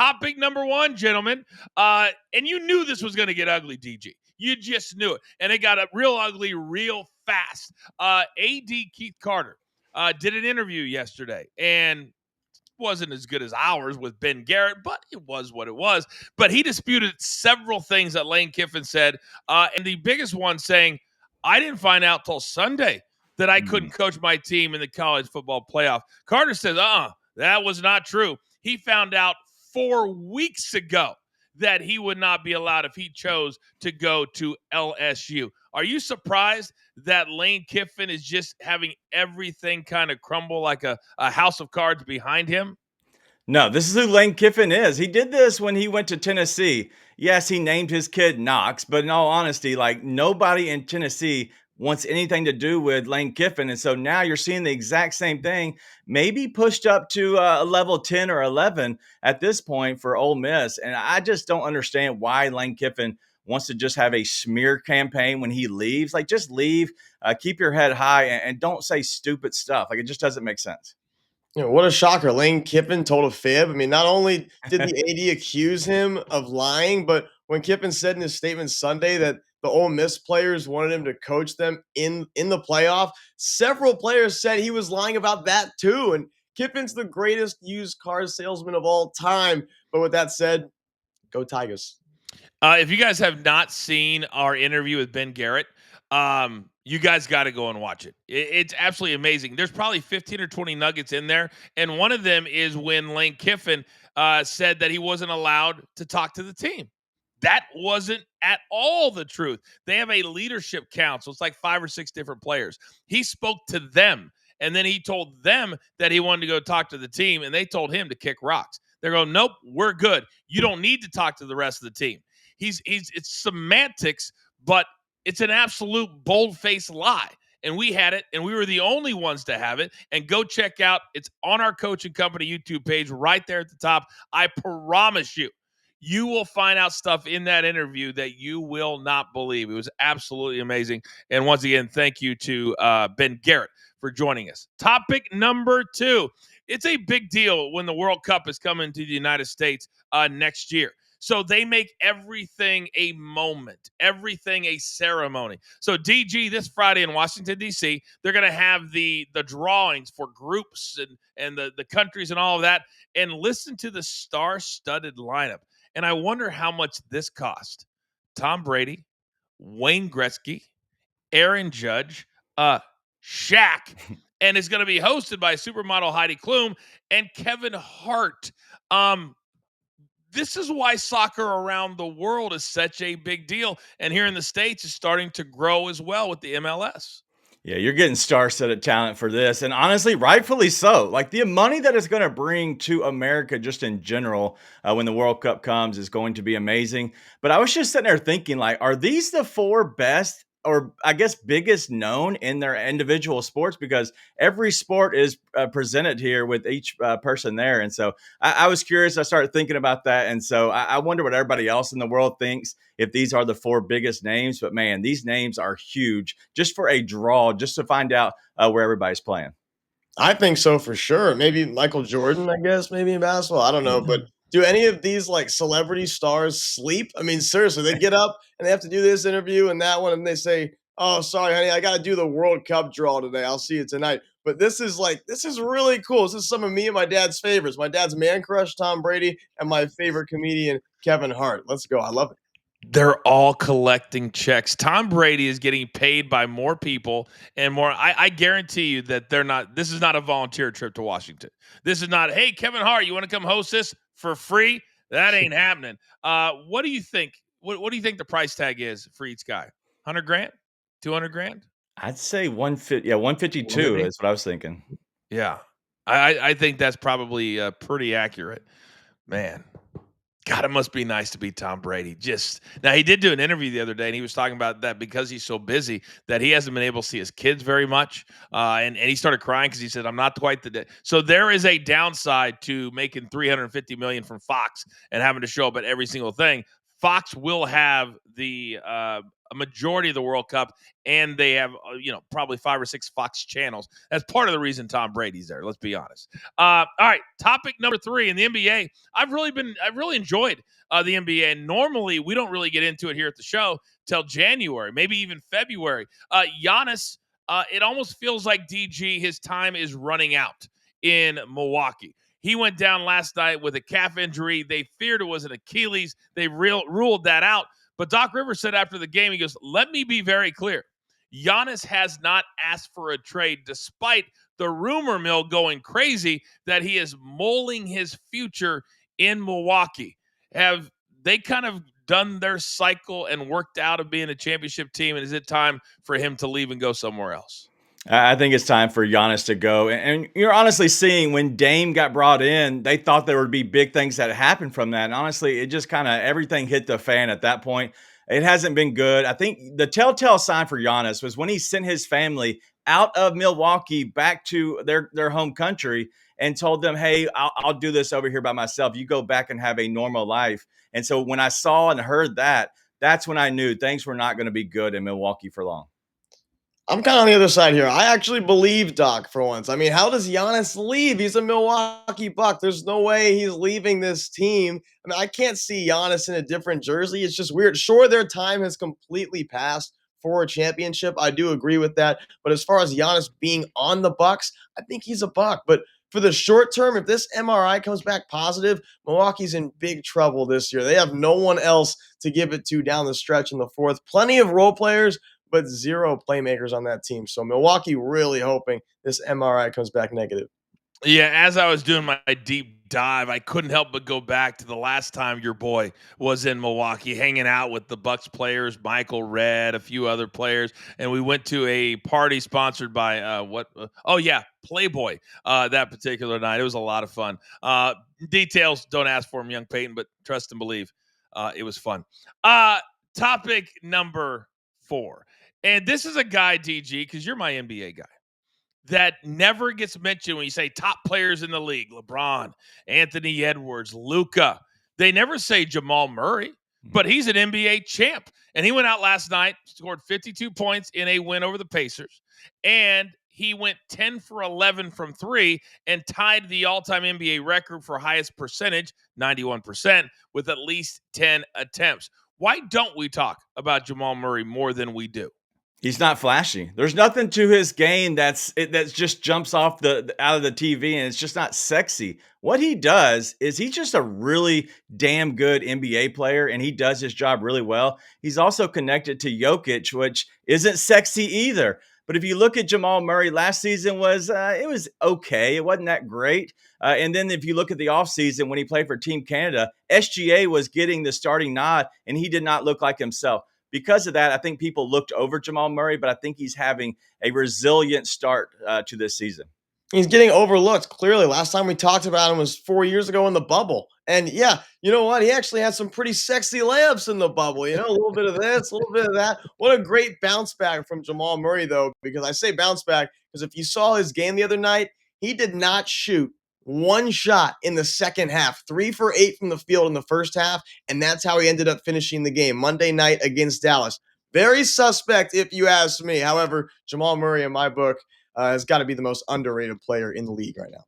topic number one, gentlemen. And you knew this was going to get ugly, DG. You just knew it. And it got real ugly real fast. AD Keith Carter did an interview yesterday, and wasn't as good as ours with Ben Garrett, but it was what it was. But he disputed several things that Lane Kiffin said, and the biggest one saying, I didn't find out till Sunday that I couldn't coach my team in the college football playoff. Carter says, that was not true. He found out 4 weeks ago that he would not be allowed if he chose to go to LSU. Are you surprised that Lane Kiffin is just having everything kind of crumble like a house of cards behind him? No, this is who Lane Kiffin is. He did this when he went to Tennessee. Yes, he named his kid Knox, but in all honesty, like nobody in Tennessee wants anything to do with Lane Kiffin. And so now you're seeing the exact same thing, maybe pushed up to a level 10 or 11 at this point for Ole Miss. And I just don't understand why Lane Kiffin wants to just have a smear campaign when he leaves. Like, just leave, keep your head high, and don't say stupid stuff. Like, it just doesn't make sense. What a shocker. Lane Kiffin told a fib. I mean, not only did the AD accuse him of lying, but when Kiffin said in his statement Sunday that the Ole Miss players wanted him to coach them in the playoff, several players said he was lying about that too. And Kiffin's the greatest used car salesman of all time. But with that said, go Tigers. If you guys have not seen our interview with Ben Garrett, you guys got to go and watch it. It's absolutely amazing. There's probably 15 or 20 nuggets in there. And one of them is when Lane Kiffin said that he wasn't allowed to talk to the team. That wasn't at all the truth. They have a leadership council. It's like 5 or 6 different players. He spoke to them, and then he told them that he wanted to go talk to the team, and they told him to kick rocks. They're going, nope, we're good. You don't need to talk to the rest of the team. It's semantics, but it's an absolute bold-faced lie. And we had it, and we were the only ones to have it. And go check out, it's on our Coaching Company YouTube page right there at the top. I promise you, you will find out stuff in that interview that you will not believe. It was absolutely amazing. And once again, thank you to Ben Garrett for joining us. Topic number 2. It's a big deal when the World Cup is coming to the United States next year. So they make everything a moment, everything a ceremony. So DG, this Friday in Washington, D.C., they're going to have the drawings for groups and the countries and all of that. And listen to the star-studded lineup. And I wonder how much this cost. Tom Brady, Wayne Gretzky, Aaron Judge, Shaq, and it's going to be hosted by supermodel Heidi Klum and Kevin Hart. This is why soccer around the world is such a big deal. And here in the States, it's starting to grow as well with the MLS. Yeah, you're getting star-studded talent for this. And honestly, rightfully so. Like, the money that it's going to bring to America just in general when the World Cup comes is going to be amazing. But I was just sitting there thinking, like, are these the 4 best or I guess biggest known in their individual sports? Because every sport is presented here with each person there. And so I was curious. I started thinking about that. And so I wonder what everybody else in the world thinks if these are the 4 biggest names. But man, these names are huge just for a draw, just to find out where everybody's playing. I think so for sure. Maybe Michael Jordan, I guess, maybe in basketball. I don't know. But do any of these like celebrity stars sleep? I mean, seriously, they get up and they have to do this interview and that one, and they say, "Oh, sorry, honey, I got to do the World Cup draw today. I'll see you tonight." But this is really cool. This is some of me and my dad's favorites. My dad's man crush, Tom Brady, and my favorite comedian, Kevin Hart. Let's go. I love it. They're all collecting checks. Tom Brady is getting paid by more people and more. I guarantee you that this is not a volunteer trip to Washington. This is not, hey, Kevin Hart, you want to come host this for free? That ain't happening. What do you think? What do you think the price tag is for each guy? 100 grand? 200 grand? I'd say 150. Yeah, 152 is what I was thinking. Yeah. I think that's probably pretty accurate. Man. God, it must be nice to be Tom Brady. Now, he did do an interview the other day, and he was talking about that because he's so busy that he hasn't been able to see his kids very much. And he started crying because he said, "I'm not quite the." So there is a downside to making $350 million from Fox and having to show up at every single thing. Fox will have the a majority of the World Cup, and they have probably 5 or 6 Fox channels. That's part of the reason Tom Brady's there. Let's be honest. All right, topic number 3 in the NBA. I've really enjoyed the NBA, and normally we don't really get into it here at the show till January, maybe even February. Giannis, it almost feels like DG, his time is running out in Milwaukee. He went down last night with a calf injury. They feared it was an Achilles. They ruled that out. But Doc Rivers said after the game, he goes, let me be very clear. Giannis has not asked for a trade, despite the rumor mill going crazy that he is mulling his future in Milwaukee. Have they kind of done their cycle and worked out of being a championship team? And is it time for him to leave and go somewhere else? I think it's time for Giannis to go. And you're honestly seeing when Dame got brought in, they thought there would be big things that happened from that. And honestly, it just kind of everything hit the fan at that point. It hasn't been good. I think the telltale sign for Giannis was when he sent his family out of Milwaukee back to their home country and told them, hey, I'll do this over here by myself. You go back and have a normal life. And so when I saw and heard that, that's when I knew things were not going to be good in Milwaukee for long. I'm kind of on the other side here. I actually believe Doc for once. I mean, how does Giannis leave? He's a Milwaukee Buck. There's no way he's leaving this team. I mean, I can't see Giannis in a different jersey. It's just weird. Sure, their time has completely passed for a championship. I do agree with that. But as far as Giannis being on the Bucks, I think he's a Buck. But for the short term, if this MRI comes back positive, Milwaukee's in big trouble this year. They have no one else to give it to down the stretch in the fourth. Plenty of role players, but zero playmakers on that team. So Milwaukee really hoping this MRI comes back negative. Yeah, as I was doing my deep dive, I couldn't help but go back to the last time your boy was in Milwaukee, hanging out with the Bucks players, Michael Redd, a few other players, and we went to a party sponsored by Playboy. That particular night, it was a lot of fun. Details don't ask for them, young Peyton, but trust and believe. It was fun. Topic number 4, and this is a guy, DG, because you're my NBA guy, that never gets mentioned when you say top players in the league. LeBron, Anthony Edwards, Luka. They never say Jamal Murray, but he's an NBA champ. And he went out last night, scored 52 points in a win over the Pacers. And he went 10 for 11 from 3 and tied the all-time NBA record for highest percentage, 91%, with at least 10 attempts. Why don't we talk about Jamal Murray more than we do? He's not flashy. There's nothing to his game that's just jumps off out of the TV, and it's just not sexy. What he does is he's just a really damn good NBA player, and he does his job really well. He's also connected to Jokic, which isn't sexy either. But if you look at Jamal Murray, last season was okay. It wasn't that great. And then if you look at the offseason when he played for Team Canada, SGA was getting the starting nod, and he did not look like himself. Because of that, I think people looked over Jamal Murray, but I think he's having a resilient start to this season. He's getting overlooked. Clearly, last time we talked about him was 4 years ago in the bubble. And yeah, you know what? He actually had some pretty sexy layups in the bubble. You know, a little bit of this, a little bit of that. What a great bounce back from Jamal Murray, though, because I say bounce back because if you saw his game the other night, he did not shoot one shot in the second half, 3 for 8 from the field in the first half. And that's how he ended up finishing the game Monday night against Dallas. Very suspect, if you ask me. However, Jamal Murray, in my book, has got to be the most underrated player in the league right now.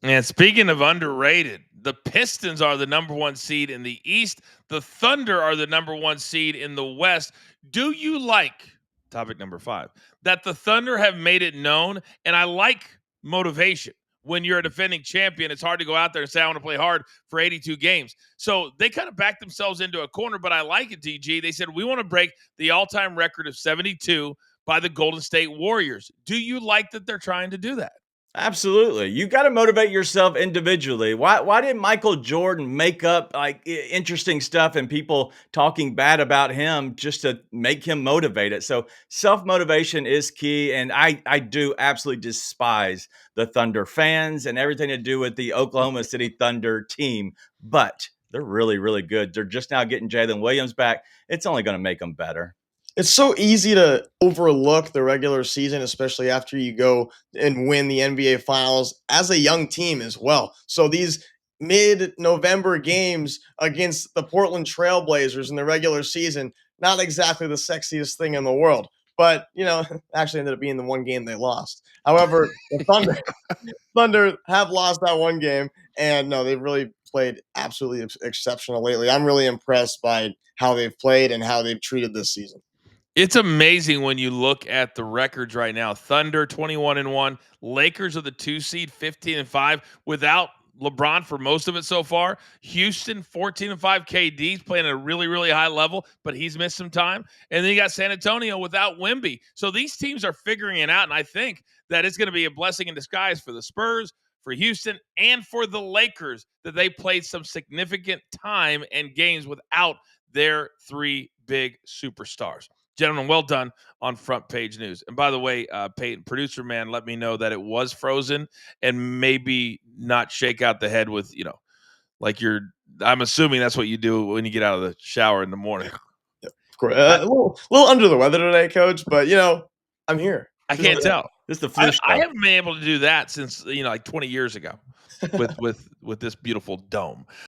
And speaking of underrated, the Pistons are the number 1 seed in the East. The Thunder are the number 1 seed in the West. Do you like, topic number 5, that the Thunder have made it known? And I like motivation. When you're a defending champion, it's hard to go out there and say, I want to play hard for 82 games. So they kind of backed themselves into a corner, but I like it, DG. They said, we want to break the all-time record of 72 by the Golden State Warriors. Do you like that they're trying to do that? Absolutely. You got to motivate yourself individually. Why did Michael Jordan make up like interesting stuff and people talking bad about him just to make him motivated? So self-motivation is key. And I do absolutely despise the Thunder fans and everything to do with the Oklahoma City Thunder team. But they're really, really good. They're just now getting Jalen Williams back. It's only going to make them better. It's so easy to overlook the regular season, especially after you go and win the NBA Finals as a young team as well. So these mid-November games against the Portland Trailblazers in the regular season. Not exactly the sexiest thing in the world, but actually ended up being the one game they lost. However, the Thunder have lost that one game, and no, they've really played absolutely exceptional lately. I'm really impressed by how they've played and how they've treated this season. It's amazing when you look at the records right now. Thunder 21-1, Lakers are the 2 seed 15-5 without LeBron for most of it so far. Houston 14-5, KD's playing at a really really high level, but he's missed some time. And then you got San Antonio without Wemby. So these teams are figuring it out, and I think that it's going to be a blessing in disguise for the Spurs, for Houston, and for the Lakers that they played some significant time and games without their three big superstars. Gentlemen, well done on Front Page News. And by the way, Peyton, producer man, let me know that it was frozen and maybe not shake out the head with, like I'm assuming that's what you do when you get out of the shower in the morning. Yep, of course. A little under the weather today, Coach, but I'm here. I can't tell. This is the flu I shot. haven't been able to do that since, like 20 years ago with this beautiful dome.